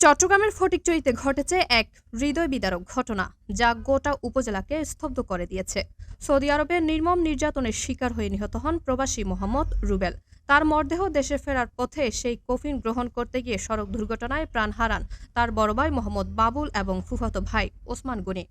চট্টগ্রামের ফটিকছড়িতে ঘটেছে এক হৃদয় বিদারক ঘটনা, যা গোটা উপজেলাকে স্তব্ধ করে দিয়েছে। সৌদি আরবের নির্মম নির্যাতনের শিকার হয়ে নিহত হন প্রবাসী মোহাম্মদ রুবেল। তার মরদেহ দেশে ফেরার পথে সেই কফিন গ্রহণ করতে গিয়ে সড়ক দুর্ঘটনায় প্রাণ হারান তার বড় ভাই মোহাম্মদ বাবুল এবং ফুফাতো ভাই ওসমান গনি।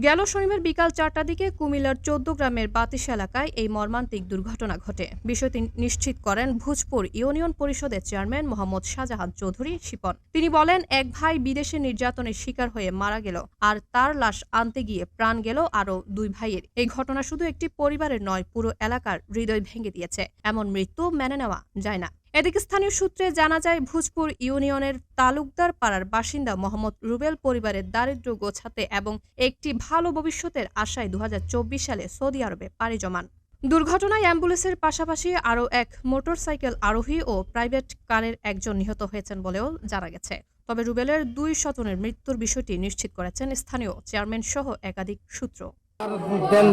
গেল শনিবার বিকাল 4টার দিকে কুমিল্লার 14 গ্রামের বাতিশ এলাকায় এই মর্মান্তিক দুর্ঘটনা ঘটে। বিষয়টি নিশ্চিত করেন ভূজপুর ইউনিয়ন পরিষদের চেয়ারম্যান মোহাম্মদ শাহজাহান চৌধুরী শিপন। তিনি বলেন, এক ভাই বিদেশে নির্যাতনের শিকার হয়ে মারা গেল, আর তার লাশ আনতে গিয়ে প্রাণ গেল আরও দুই ভাইয়ের। এই ঘটনা শুধু একটি পরিবারের নয়, পুরো এলাকার হৃদয় ভেঙে দিয়েছে। এমন মৃত্যু মেনে নেওয়া যায় না। এদিকে স্থানীয় সূত্রে জানা যায়, ভূজপুর ইউনিয়নের তালুকদার পাড়ার বাসিন্দা মোহাম্মদ রুবেল পরিবারের দারিদ্র্য গোছাতে এবং একটি ভালো ভবিষ্যতের আশায় 2024 সালে সৌদি আরবে পাড়ি জমান। দুর্ঘটনায় অ্যাম্বুলেন্সের পাশাপাশি আরও এক মোটরসাইকেল আরোহী ও প্রাইভেট কারের একজন নিহত হয়েছেন বলেও জানা গেছে। তবে রুবেলের 2 স্বজনের মৃত্যুর বিষয়টি নিশ্চিত করেছেন স্থানীয় চেয়ারম্যান সহ একাধিক সূত্র।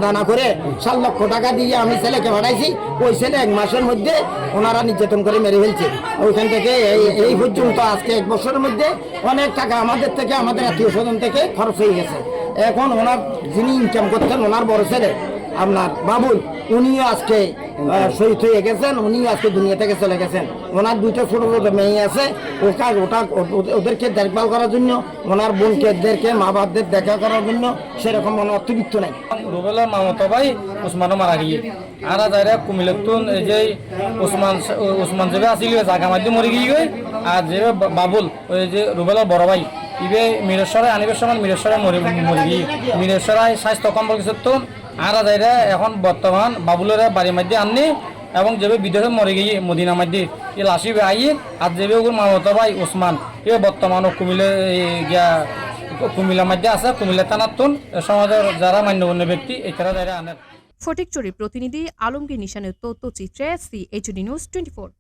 দানা করে 7 লক্ষ টাকা দিয়ে আমি ছেলেকে পাঠাইছি, ওই ছেলে 1 মাসের মধ্যে ওনারা নির্যাতন করে মেরে ফেলছে। ওইখান থেকে এই পর্যন্ত আজকে 1 বছরের মধ্যে অনেক টাকা আমাদের থেকে, আমাদের আত্মীয় স্বজন থেকে খরচ হয়ে গেছে। এখন ওনার যিনি ইনকাম করতেন, ওনার বড় ছেলে আপনার বাবুল, উনিও আজকে শহীদ হয়ে গেছেন, উনিও আজকে দুনিয়া থেকে চলে গেছেন। ওনার 2টা ছোট ছোট মেয়ে আছে, ওদেরকে দেখভাল করার জন্য, ওনার বোনকেদেরকে মা বাপদের দেখা করার জন্য সেরকম ওনার অর্থবিত্ত নেই। রুবেলের মামতো ভাই ওসমানও মারা গিয়ে আর যাইরা কুমিল্লাতুন এই যে ওসমান যে আসিল জাগা মাধ্যমে মরে গিয়ে, আর যে বাবুল ওই যে রুবেলের বড় ভাই ইবে মিরেশ্বরে আনিবের সময় মিরেশ্বরে মরে গিয়ে মিরেশ্বরায় স্বাস্থ্য কম্বল কিছু তো আর যাইরা এখন বর্তমান বাবুলের বাড়ির মধ্যে আননি এবং যেভাবে বিদেশে মরে গিয়ে মদিনার মধ্যে এ লাশিবে আইয়ে আর যেভাবে ওর মামতো ভাই ওসমান এ বর্তমানও কুমিল্লার মধ্যে আছে, কুমিল্লা থানাতুন সমাজের যারা মান্যগণ্য ব্যক্তি এছাড়া যারা আনে। ফটিকছড়ি প্রতিনিধি আলমগীর নিশানের তথ্যচিত্রে CHD নিউজ 24।